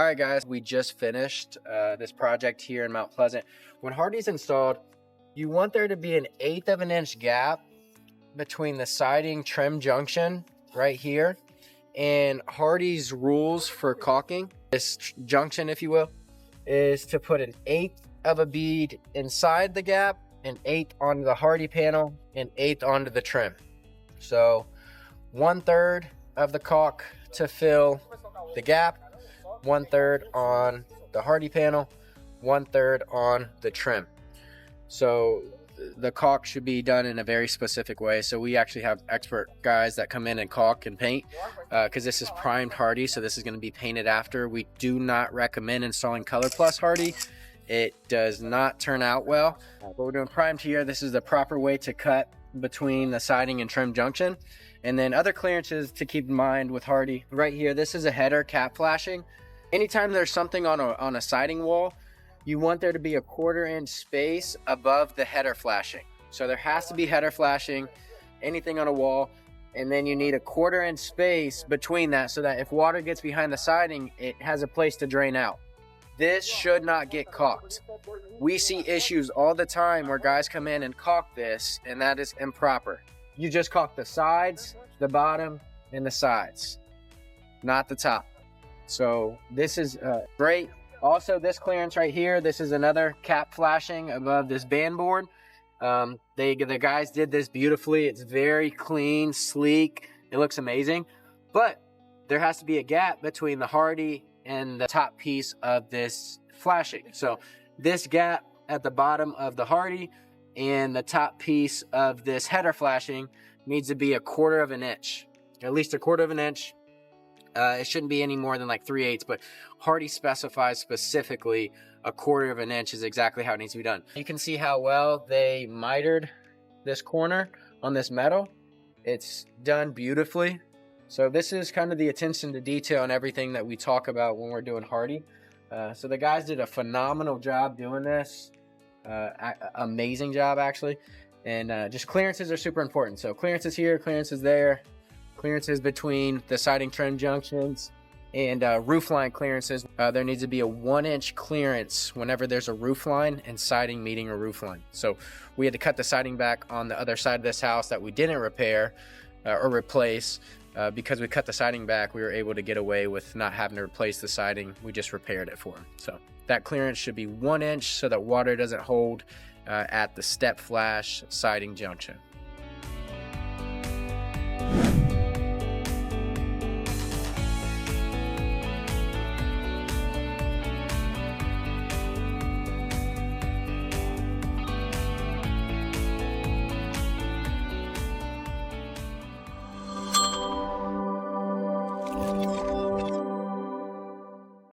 right, guys, we just finished this project here in Mount Pleasant. When Hardie's installed, you want there to be an 1/8 of an inch gap between the siding trim junction right here and Hardie's rules for caulking. This junction, if you will, is to put an 1/8 of a bead inside the gap, an 1/8 onto the Hardie panel, and 1/8 onto the trim. So 1/3 of the caulk to fill the gap, 1/3 on the Hardie panel, 1/3 on the trim. So the caulk should be done in a very specific way. So we actually have expert guys that come in and caulk and paint because this is primed Hardie, so this is going to be painted after. We do not recommend installing Color Plus Hardie. It does not turn out well. But we're doing primed here. This is the proper way to cut between the siding and trim junction. And then other clearances to keep in mind with Hardie. Right here, this is a header cap flashing. Anytime there's something on a siding wall, you want there to be a 1/4 inch space above the header flashing. So there has to be header flashing, anything on a wall, and then you need a 1/4 inch space between that so that if water gets behind the siding, it has a place to drain out. This should not get caulked. We see issues all the time where guys come in and caulk this, and that is improper. You just caulk the sides, the bottom, and the sides, not the top. So this is great. Also, this clearance right here, this is another cap flashing above this band board. The guys did this beautifully. It's very clean, sleek. It looks amazing. But there has to be a gap between the Hardie and the top piece of this flashing. So this gap at the bottom of the Hardie and the top piece of this header flashing needs to be a 1/4 of an inch, at least a 1/4 of an inch. It shouldn't be any more than like 3/8, but Hardie specifies specifically a 1/4 of an inch is exactly how it needs to be done. You can see how well they mitered this corner on this metal. It's done beautifully. So this is kind of the attention to detail and everything that we talk about when we're doing Hardie. So the guys did a phenomenal job doing this. Amazing job, actually. And just clearances are super important. So clearances here, clearances there, clearances between the siding trim junctions, and roof line clearances. There needs to be a 1 inch clearance whenever there's a roof line and siding meeting a roof line. So we had to cut the siding back on the other side of this house that we didn't repair or replace. Because we cut the siding back, we were able to get away with not having to replace the siding. We just repaired it for them. So that clearance should be 1 inch so that water doesn't hold at the step flash siding junction.